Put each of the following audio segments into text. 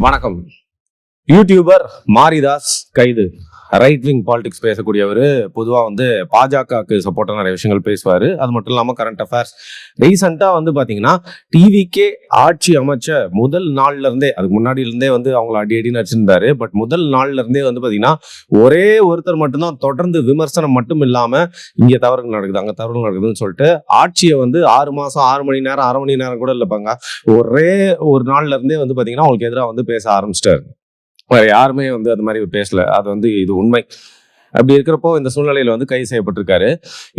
வணக்கம். யூடியூபர் மாரிதாஸ் கைது. Right wing politics பேசக்கூடியவர். பொதுவாக பாஜகவுக்கு சப்போர்ட்டாக நிறைய விஷயங்கள் பேசுவார். அது மட்டும் இல்லாமல் கரண்ட் அஃபேர்ஸ் ரீசெண்டாக பார்த்தீங்கன்னா டிவிக்கே ஆட்சி அமைச்ச முதல் நாள்லேருந்தே, அதுக்கு முன்னாடியிலேருந்தே அவங்கள அடின்னு வச்சிருந்தாரு. பட் முதல் நாள்லேருந்தே பார்த்தீங்கன்னா ஒரே ஒருத்தர் மட்டும்தான் தொடர்ந்து விமர்சனம் மட்டும் இல்லாமல் இங்கே தவறுகள் நடக்குது, அங்கே தவறுகள் நடக்குதுன்னு சொல்லிட்டு ஆட்சியை 6 மாதம் 6 மணி நேரம், அரை மணி நேரம் கூட இல்லைப்பாங்க, ஒரே ஒரு நாள்லேருந்தே பார்த்தீங்கன்னா அவங்களுக்கு எதிராக பேச ஆரம்பிச்சிட்டாரு. வேற யாருமே அது மாதிரி பேசல. அது இது உண்மை. அப்படி இருக்கிறப்போ இந்த சூழ்நிலையில கைது செய்யப்பட்டிருக்காரு.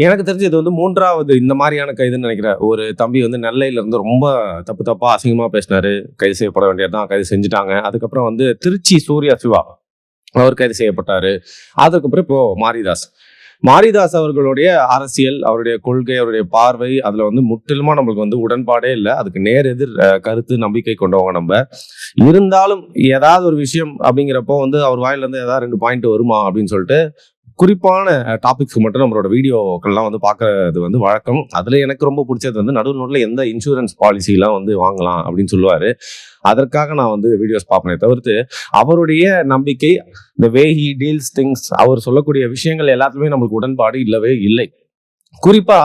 எனக்கு தெரிஞ்சு இது 3வது இந்த மாதிரியான கைதுன்னு நினைக்கிறேன். ஒரு தம்பி நெல்லையில இருந்து ரொம்ப தப்பா அசிங்கமா பேசினாரு, கைது செய்யப்பட வேண்டியதுதான், கைது செஞ்சுட்டாங்க. அதுக்கப்புறம் திருச்சி சூர்யா சிவா அவர் கைது செய்யப்பட்டாரு. அதுக்கப்புறம் இப்போ மாரிதாஸ் அவர்களுடைய அரசியல், அவருடைய கொள்கை, அவருடைய பார்வை, அதுல முற்றிலுமா நம்மளுக்கு உடன்பாடே இல்லை. அதுக்கு நேர் எதிர் கருத்து, நம்பிக்கை கொண்டவங்க நம்ம. இருந்தாலும் ஏதாவது ஒரு விஷயம் அப்படிங்கிறப்போ அவர் வாயில இருந்து ஏதாவது 2 பாயிண்ட் வருமா அப்படின்னு சொல்லிட்டு குறிப்பான டாபிக்ஸ்க்கு மட்டும் நம்மளோட வீடியோக்கள்லாம் பார்க்கறது வழக்கம். அதுல எனக்கு ரொம்ப பிடிச்சது நடுவில் எந்த இன்சூரன்ஸ் பாலிசிலாம் வாங்கலாம் அப்படின்னு சொல்லுவாரு. அதற்காக நான் வீடியோஸ் பார்ப்பேனே தவிர்த்து அவருடைய நம்பிக்கை, இந்த வே ஹி டீல்ஸ் திங்ஸ், அவர் சொல்லக்கூடிய விஷயங்கள் எல்லாத்துலயுமே நம்மளுக்கு உடன்பாடு இல்லவே இல்லை. குறிப்பா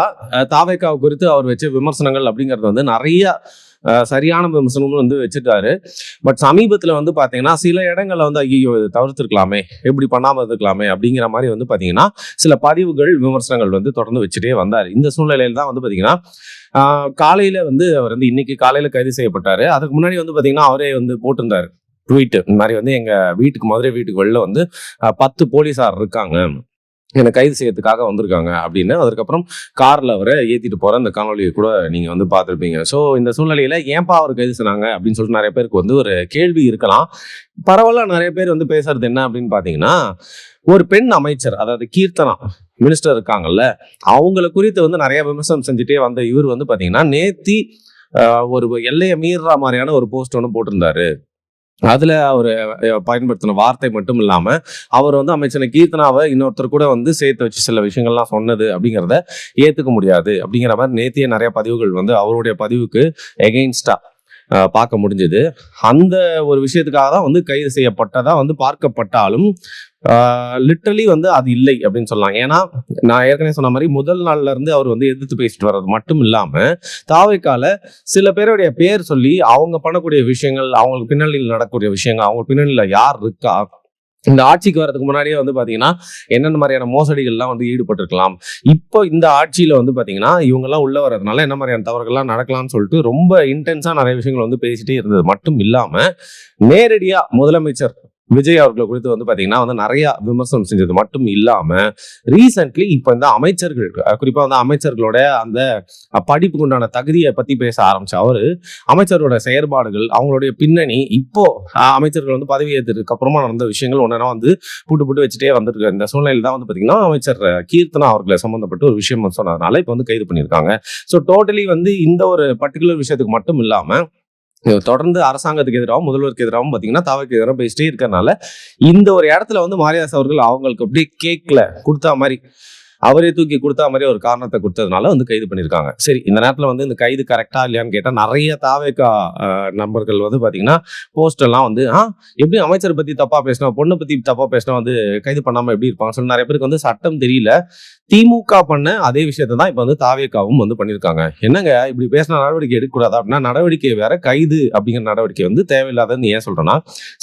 தாவேகா குறித்து அவர் வச்ச விமர்சனங்கள் அப்படிங்கிறது நிறைய சரியான விமர்சனமும் வச்சுட்டாரு. பட் சமீபத்தில் பாத்தீங்கன்னா சில இடங்கள்ல ஐயோ தவிர்த்திருக்கலாமே, எப்படி பண்ணாம இருக்கலாமே அப்படிங்கிற மாதிரி பாத்தீங்கன்னா சில பதிவுகள், விமர்சனங்கள் தொடர்ந்து வச்சுட்டே வந்தார். இந்த சூழ்நிலையில தான் பாத்தீங்கன்னா காலையில அவர் இன்னைக்கு காலையில கைது செய்யப்பட்டாரு. அதுக்கு முன்னாடி பாத்தீங்கன்னா அவரே போட்டிருந்தாரு ட்வீட், இந்த மாதிரி எங்க வீட்டுக்கு, மதுரை வீட்டுக்கு வெளில 10 போலீஸார் இருக்காங்க, என்னை கைது செய்யறதுக்காக வந்திருக்காங்க அப்படின்னு. அதுக்கப்புறம் கார்ல அவரை ஏத்திட்டு போற அந்த காணொலியை கூட நீங்க பார்த்துருப்பீங்க. ஸோ இந்த சூழ்நிலையில ஏன்பா அவர் கைது செய்றாங்க அப்படின்னு சொல்லிட்டு நிறைய பேருக்கு ஒரு கேள்வி இருக்கலாம். பரவாயில்ல, நிறைய பேர் பேசுறது என்ன அப்படின்னு பாத்தீங்கன்னா, ஒரு பெண் அமைச்சர், அதாவது கீர்த்தனா மினிஸ்டர் இருக்காங்கல்ல, அவங்களை குறித்து நிறைய விமர்சனம் செஞ்சுட்டே வந்த இவர் பாத்தீங்கன்னா நேத்தி ஒரு எல்லையை மீறுற மாதிரியான ஒரு போஸ்ட் போட்டிருந்தாரு. அதுல அவர் பயன்படுத்தின வார்த்தை மட்டும் இல்லாம அவர் அமைச்சர் கீர்த்தனாவை இன்னொருத்தர் கூட சேர்த்து வச்சு சில விஷயங்கள்லாம் சொன்னது அப்படிங்கிறத ஏத்துக்க முடியாது அப்படிங்கிற மாதிரி நேத்திய நிறைய பதிவுகள் அவருடைய பதிவுக்கு எகெயின்ஸ்டா பார்க்க முடிஞ்சது. அந்த ஒரு விஷயத்துக்காக தான் கைது செய்யப்பட்டதா பார்க்கப்பட்டாலும் லிட்டரலி அது இல்லை அப்படின்னு சொல்லலாம். ஏன்னா நான் ஏற்கனவே சொன்ன மாதிரி முதல் நாள்ல இருந்து அவர் எதிர்த்து பேசிட்டு வர்றது மட்டும் இல்லாம தாவேக்கால சில பேருடைய பேர் சொல்லி அவங்க பண்ணக்கூடிய விஷயங்கள், அவங்களுக்கு பின்னணியில் நடக்கக்கூடிய விஷயங்கள், அவங்க பின்னணியில யார் இருக்கா, இந்த ஆட்சிக்கு வர்றதுக்கு முன்னாடியே பாத்தீங்கன்னா என்னென்ன மாதிரியான மோசடிகள்லாம் ஈடுபட்டிருக்கலாம், இப்போ இந்த ஆட்சியில பாத்தீங்கன்னா இவங்க எல்லாம் உள்ள வர்றதுனால என்ன மாதிரியான தவறுகள்லாம் நடக்கலாம்னு சொல்லிட்டு ரொம்ப இன்டென்ஸா நிறைய விஷயங்கள் பேசிட்டே இருந்தது மட்டும் இல்லாம நேரடியா முதலமைச்சர் விஜய் அவர்களை குறித்து பாத்தீங்கன்னா நிறைய விமர்சனம் செஞ்சது மட்டும் இல்லாம ரீசென்ட்லி இப்ப இந்த அமைச்சர்கள், குறிப்பா அமைச்சர்களோட அந்த படிப்புக்கு உண்டான தகுதியை பத்தி பேச ஆரம்பிச்ச அவரு அமைச்சரோட செயற்பாடுகள், அவங்களுடைய பின்னணி, இப்போ அமைச்சர்கள் பதவி ஏற்றதுக்கு அப்புறமா நடந்த விஷயங்கள் ஒன்னா புட்டு வச்சுட்டே வந்துருக்கு. இந்த சூழ்நிலையில தான் பாத்தீங்கன்னா அமைச்சர் கீர்த்தனா அவர்களை சம்பந்தப்பட்ட ஒரு விஷயம் சொன்னதுனால இப்ப கைது பண்ணியிருக்காங்க. ஸோ டோட்டலி இந்த ஒரு பர்டிகுலர் விஷயத்துக்கு மட்டும் இல்லாம தொடர்ந்து அரசாங்கத்துக்கு எதிராகவும் முதல்வருக்கு எதிராகவும் பாத்தீங்கன்னா தாவேக்கு எதிராக பேசிட்டே இருக்கிறதுனால இந்த ஒரு இடத்துல மாரிதாஸ் அவர்கள் அவங்களுக்கு அப்படியே கேக்ல கொடுத்தா மாதிரி, அவரே தூக்கி கொடுத்தா மாதிரி ஒரு காரணத்தை கொடுத்ததுனால கைது பண்ணியிருக்காங்க. சரி, இந்த நேரத்தில் இந்த கைது கரெக்டா இல்லையான்னு கேட்டால் நிறைய தாவேக்கா நண்பர்கள் பாத்தீங்கன்னா போஸ்ட் எல்லாம் எப்படி அமைச்சர் பத்தி தப்பா பேசினா, பொண்ணை பத்தி தப்பா பேசினா கைது பண்ணாம எப்படி இருப்பாங்க சொல்லி நிறைய பேருக்கு சட்டம் தெரியல. திமுக பண்ண அதே விஷயத்தை தான் இப்ப தாவேக்காவும் பண்ணியிருக்காங்க. என்னங்க இப்படி பேசினா நடவடிக்கை எடுக்கக்கூடாது அப்படின்னா, நடவடிக்கை வேற, கைது அப்படிங்கிற நடவடிக்கை தேவையில்லாதன்னு ஏன் சொல்றேன்னா,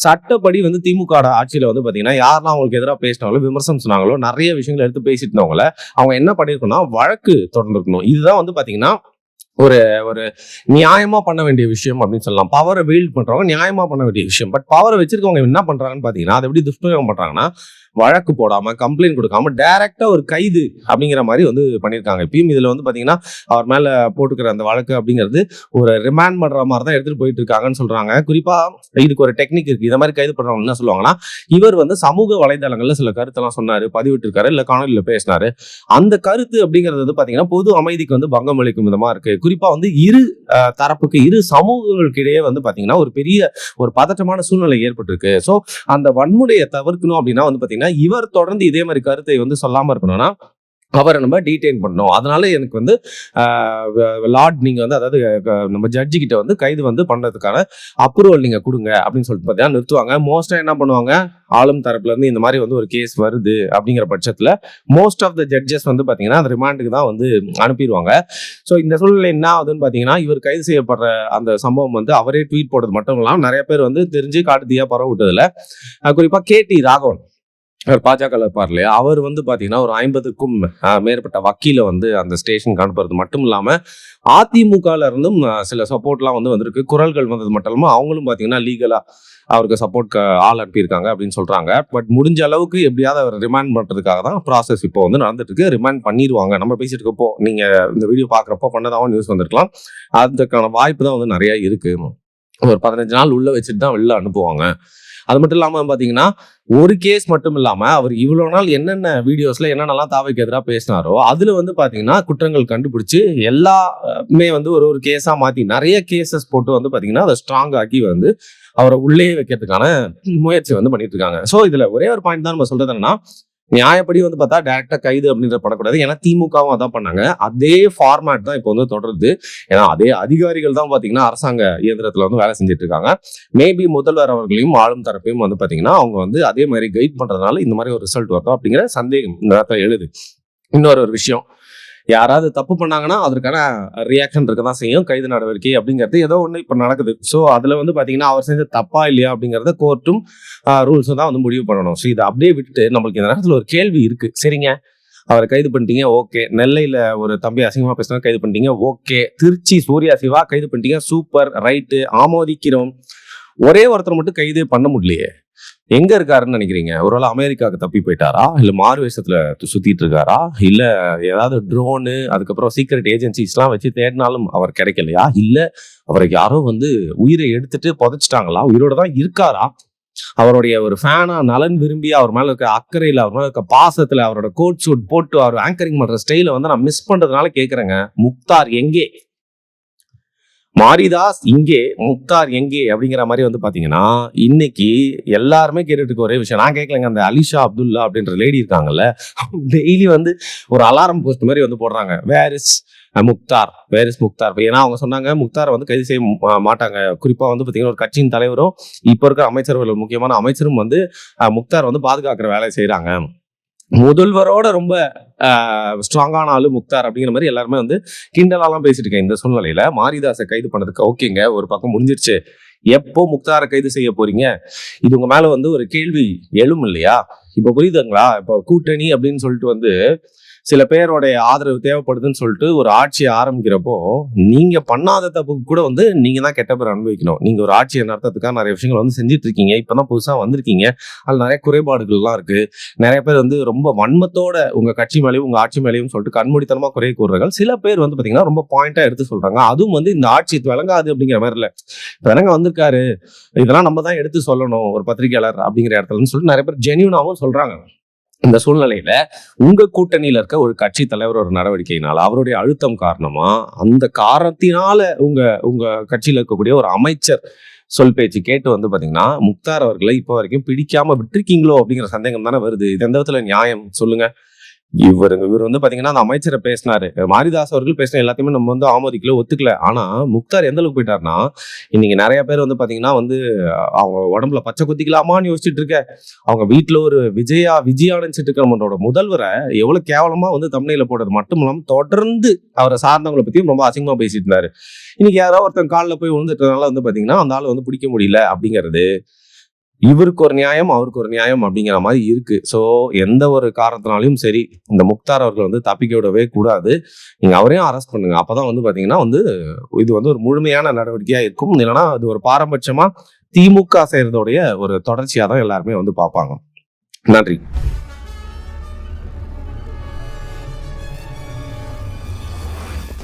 சட்டப்படி திமுக ஆட்சியில பாத்தீங்கன்னா யாரெல்லாம் அவங்களுக்கு எதிராக பேசினாங்களோ, விமர்சனம் சொன்னாங்களோ, நிறைய விஷயங்கள் எடுத்து பேசிட்டு இருந்தவங்கள அவங்க என்ன பண்ணிருக்கணும்னா வழக்கு தொடர்ந்து இருக்கணும். இதுதான் பாத்தீங்கன்னா ஒரு ஒரு நியாயமா பண்ண வேண்டிய விஷயம் அப்படின்னு சொல்லலாம். பவரை வீல்ட் பண்றவங்க நியாயமா பண்ண வேண்டிய விஷயம். பட் பவரை வச்சிருக்கவங்க என்ன பண்றாங்கன்னு பாத்தீங்கன்னா அதை எப்படி துஷ்பிரயோகம் பண்றாங்கன்னா, வழக்கு போடாம, கம்ப்ளைண்ட் கொடுக்காம டைரக்டா ஒரு கைது அப்படிங்கிற மாதிரி பண்ணியிருக்காங்க. இப்பயும் இதுல பாத்தீங்கன்னா அவர் மேல போட்டுக்கிற அந்த வழக்கு அப்படிங்கிறது ஒரு ரிமாண்ட் பண்ற மாதிரி தான் எடுத்துட்டு போயிட்டு இருக்காங்கன்னு சொல்றாங்க. குறிப்பா இதுக்கு ஒரு டெக்னிக் இருக்கு. இதை மாதிரி கைது பண்றவங்க என்ன சொல்லுவாங்கன்னா, இவர் சமூக வலைதளங்கள்ல சில கருத்தெல்லாம் சொன்னாரு, பதிவிட்டு இருக்காரு, இல்ல காணொலியில பேசினாரு. அந்த கருத்து அப்படிங்கிறது பாத்தீங்கன்னா பொது அமைதிக்கு பங்கம் அளிக்கும் விதமா இருக்கு. குறிப்பா இரு தரப்புக்கு, இரு சமூகங்களுக்கு இடையே பாத்தீங்கன்னா ஒரு பெரிய ஒரு பதற்றமான சூழ்நிலை ஏற்பட்டிருக்கு. சோ அந்த வன்முறையை தவிர்க்கணும் அப்படின்னா பாத்தீங்கன்னா இவர் தொடர்ந்து இதே மாதிரி கருத்தை சொல்லாம இருக்கணும்னா அவரை நம்ம டீடைன் பண்ணோம், அதனால எனக்கு வந்து லார்ட் நீங்க வந்து அதாவது நம்ம ஜட்ஜி கிட்ட வந்து கைது வந்து பண்றதுக்கான அப்ரூவல் நீங்க கொடுங்க அப்படின்னு சொல்லிட்டு பார்த்தீங்கன்னா நிறுத்துவாங்க. மோஸ்டா என்ன பண்ணுவாங்க, ஆளும் தரப்புல இருந்து இந்த மாதிரி வந்து ஒரு கேஸ் வருது அப்படிங்கிற பட்சத்துல மோஸ்ட் ஆஃப் த ஜட்ஜஸ் வந்து பாத்தீங்கன்னா அந்த ரிமாண்டுக்கு தான் வந்து அனுப்பிடுவாங்க. ஸோ இந்த சூழ்நிலை என்ன ஆகுதுன்னு பாத்தீங்கன்னா, இவர் கைது செய்யப்படுற அந்த சம்பவம் வந்து அவரே ட்வீட் போடுறது மட்டும் இல்லாமல் நிறைய பேர் வந்து தெரிஞ்சு காட்டுத்தீயா பரவ விட்டதுல குறிப்பா KT ராகவன் அவர் பாஜக இருப்பார் இல்லையா, அவர் வந்து பாத்தீங்கன்னா ஒரு 50க்கும் மேற்பட்ட வக்கீல வந்து அந்த ஸ்டேஷனுக்கு அனுப்புறது மட்டும் இல்லாம அதிமுகல இருந்தும் சில சப்போர்ட்லாம் வந்து வந்திருக்கு. குரல்கள் வந்தது மட்டும் இல்லாம அவங்களும் பாத்தீங்கன்னா லீகலா அவருக்கு சப்போர்ட் ஆள் அனுப்பியிருக்காங்க அப்படின்னு சொல்றாங்க. பட் முடிஞ்ச அளவுக்கு எப்படியாவது அவர் ரிமாண்ட் பண்றதுக்காக தான் ப்ராசஸ் இப்போ வந்து நடந்துட்டு இருக்கு. ரிமாண்ட் பண்ணிடுவாங்க. நம்ம பேசிட்டு இருக்கப்போ நீங்க இந்த வீடியோ பாக்குறப்போ பண்ணதாகவும் நியூஸ் வந்திருக்கலாம். அதுக்கான வாய்ப்பு தான் வந்து நிறைய இருக்கு. ஒரு 15 நாள் உள்ள வச்சுட்டு தான் வெளில அனுப்புவாங்க. அது மட்டும் இல்லாம பாத்தீங்கன்னா ஒரு கேஸ் மட்டும் இல்லாம அவர் இவ்வளவு நாள் என்னென்ன வீடியோஸ்ல என்னென்னலாம் தாவைக்கு எதிராக பேசினாரோ அதுல வந்து பாத்தீங்கன்னா குற்றங்கள் கண்டுபிடிச்சு எல்லாமே வந்து ஒரு கேஸா மாத்தி நிறைய கேசஸ் போட்டு வந்து பாத்தீங்கன்னா அதை ஸ்ட்ராங் ஆக்கி வந்து அவரை உள்ளே வைக்கிறதுக்கான முயற்சி வந்து பண்ணிட்டு இருக்காங்க. ஸோ இதுல ஒரே ஒரு பாயிண்ட் தான் நம்ம சொல்றது என்னன்னா, நியாயப்படி வந்து பார்த்தா டைரக்டா கைது அப்படின்ற படக்கூடாது. ஏன்னா திமுகவும் அதான் பண்ணாங்க. அதே ஃபார்மேட் தான் இப்போ வந்து தொடருது. ஏன்னா அதே அதிகாரிகள் தான் பாத்தீங்கன்னா அரசாங்க இயந்திரத்துல வந்து வேலை செஞ்சுட்டு இருக்காங்க. மேபி முதல்வர் அவர்களையும் ஆளும் தரப்பையும் வந்து பாத்தீங்கன்னா அவங்க வந்து அதே மாதிரி கைட் பண்றதுனால இந்த மாதிரி ஒரு ரிசல்ட் வருதோ அப்படிங்கிற சந்தேகம் இந்த இடத்துல எழுது. இன்னொரு விஷயம், யாராவது தப்பு பண்ணாங்கன்னா அதற்கான ரியாக்ஷன் இருக்க தான் செய்யும். கைது நடவடிக்கை அப்படிங்கிறது ஏதோ ஒன்று இப்போ நடக்குது. ஸோ அதில் வந்து பார்த்தீங்கன்னா அவர் செஞ்ச தப்பா இல்லையா அப்படிங்கிறத கோர்ட்டும் ரூல்ஸும் தான் வந்து முடிவு பண்ணணும். ஸோ இதை அப்படியே விட்டுட்டு நம்மளுக்கு இந்த நேரத்தில் ஒரு கேள்வி இருக்கு. சரிங்க, அவரை கைது பண்ணிட்டீங்க, ஓகே. நெல்லையில் ஒரு தம்பி அசிங்கமாக பேசினா கைது பண்ணிட்டீங்க, ஓகே. திருச்சி சூர்யா சிவா கைது பண்ணிட்டீங்க, சூப்பர், ரைட்டு, ஆமோதிக்கிறோம். ஒரே ஒருத்தர் மட்டும் கைதே பண்ண முடியலையே, எங்க இருக்காருன்னு நினைக்கிறீங்க? ஒருவேளை அமெரிக்காவுக்கு தப்பி போயிட்டாரா, இல்ல மாறு வேஷத்துல சுத்திட்டு இருக்காரா, இல்ல ஏதாவது ட்ரோனு அதுக்கப்புறம் சீக்ரெட் ஏஜென்சிஸ் எல்லாம் வச்சு தேடினாலும் அவர் கிடைக்கலையா, இல்ல அவருக்கு யாரோ வந்து உயிரை எடுத்துட்டு புதைச்சிட்டாங்களா, உயிரோட தான் இருக்காரா, அவருடைய ஒரு ஃபேனா நலன் விரும்பி அவர் மேல இருக்க அக்கறையில அவர் மேல இருக்க பாசத்துல அவரோட கோட் சூட் போட்டு அவர் ஆங்கரிங் பண்ற ஸ்டைல வந்து நான் மிஸ் பண்றதுனால கேக்குறேங்க. முக்தார் எங்கே, மாரிதாஸ் இங்கே, முக்தார் எங்கே அப்படிங்கிற மாதிரி வந்து பாத்தீங்கன்னா இன்னைக்கு எல்லாருமே கேட்டுட்டு இருக்க ஒரே விஷயம். நான் கேட்கலங்க, அந்த அலிஷா அப்துல்லா அப்படின்ற லேடி இருக்காங்கல்ல, டெய்லி வந்து ஒரு அலாரம் போஸ்ட் மாதிரி வந்து போடுறாங்க, where is Mukhtar, where is Mukhtar. ஏன்னா அவங்க சொன்னாங்க முக்தாரை வந்து கைது செய்ய மாட்டாங்க. குறிப்பா வந்து பாத்தீங்கன்னா ஒரு கட்சியின் தலைவரும் இப்ப இருக்கிற அமைச்சர்கள் முக்கியமான அமைச்சரும் வந்து முக்தார் வந்து பாதுகாக்கிற வேலையை செய்யறாங்க. முதல்வரோட ரொம்ப ஸ்ட்ராங்கான ஆளு முக்தார் அப்படிங்கிற மாதிரி எல்லாருமே வந்து கிண்டலாலாம் பேசிட்டு இருக்கேன். இந்த சூழ்நிலையில மாரிதாஸை கைது பண்ணதுக்கு ஓகேங்க, ஒரு பக்கம் முடிஞ்சிருச்சு. எப்போ முக்தாரை கைது செய்ய போறீங்க? இது உங்க மேல வந்து ஒரு கேள்வி எழும் இல்லையா? இப்ப புரியுதுங்களா? இப்போ கூட்டணி அப்படின்னு சொல்லிட்டு வந்து சில பேரோடைய ஆதரவு தேவைப்படுதுன்னு சொல்லிட்டு ஒரு ஆட்சியை ஆரம்பிக்கிறப்போ நீங்க பண்ணாத தப்புக்கு கூட வந்து நீங்க தான் கெட்ட பேர் அனுபவிக்கணும். நீங்க ஒரு ஆட்சியை நடத்துறதுக்காக நிறைய விஷயங்கள் வந்து செஞ்சுட்டு இருக்கீங்க. இப்பதான் புதுசா வந்திருக்கீங்க, அதுல நிறைய குறைபாடுகள்லாம் இருக்கு. நிறைய பேர் வந்து ரொம்ப வன்மத்தோட உங்க கட்சி மேலேயும் உங்க ஆட்சி மேலேயும் சொல்லிட்டு கண்மூடித்தனமா குறை கூறுறாங்க. சில பேர் வந்து பாத்தீங்கன்னா ரொம்ப பாயிண்டா எடுத்து சொல்றாங்க. அதுவும் வந்து இந்த ஆட்சி விளங்காது அப்படிங்கிற மாதிரி இல்ல, விளங்க வந்திருக்காரு, இதெல்லாம் நம்ம தான் எடுத்து சொல்லணும் ஒரு பத்திரிகையாளர் அப்படிங்கிற இடத்துலன்னு சொல்லிட்டு நிறைய பேர் ஜெனியூனாவும் சொல்றாங்க. இந்த சூழ்நிலையில உங்க கூட்டணியில இருக்க ஒரு கட்சி தலைவர் ஒரு நடவடிக்கையினால அவருடைய அழுத்தம் காரணமா அந்த காரணத்தினால உங்க உங்க கட்சியில இருக்கக்கூடிய ஒரு அமைச்சர் சொல் பேச்சு கேட்டு வந்து பாத்தீங்கன்னா முக்தார் அவர்களை இப்போ வரைக்கும் பிடிக்காம விட்டுருக்கீங்களோ அப்படிங்கிற சந்தேகம் தானே வருது. இது எந்த விதத்துல நியாயம் சொல்லுங்க? இவர் வந்து பாத்தீங்கன்னா அந்த அமைச்சரை பேசினாரு, மாரிதாஸ் அவர்கள் பேசின எல்லாத்தையுமே நம்ம வந்து ஆமோதிக்கல, ஒத்துக்கல. ஆனா முக்தார் எந்த அளவுக்கு போயிட்டாருன்னா இன்னைக்கு நிறைய பேர் வந்து பாத்தீங்கன்னா வந்து அவங்க உடம்புல பச்சை குத்திக்கலாமான்னு யோசிச்சுட்டு இருக்க, அவங்க வீட்டுல ஒரு விஜயானு நம்மளோட முதல்வரை எவ்வளவு கேவலமா வந்து தமிழ்ல போடுறது மட்டும் இல்லாம தொடர்ந்து அவரை சார்ந்தவங்களை பத்தியும் ரொம்ப அசிங்கமா பேசிட்டு இருந்தாரு. இன்னைக்கு யாரோ ஒருத்தன் காலில் போய் விழுந்துட்டதுனால வந்து பாத்தீங்கன்னா அந்த ஆள் வந்து பிடிக்க முடியல அப்படிங்கிறது இவருக்கு ஒரு நியாயம் அவருக்கு ஒரு நியாயம் அப்படிங்கிற மாதிரி இருக்கு. ஸோ எந்த ஒரு காரணத்தினாலையும் சரி இந்த முக்தார் அவர்கள் வந்து தப்பிக்க விடவே கூடாது. நீங்க அவரையும் அரெஸ்ட் பண்ணுங்க. அப்பதான் வந்து பாத்தீங்கன்னா வந்து இது வந்து ஒரு முழுமையான நடவடிக்கையா இருக்கும். இல்லைன்னா அது ஒரு பாரபட்சமா திமுக செய்யறதோடைய ஒரு தொடர்ச்சியா தான் எல்லாருமே வந்து பார்ப்பாங்க. நன்றி.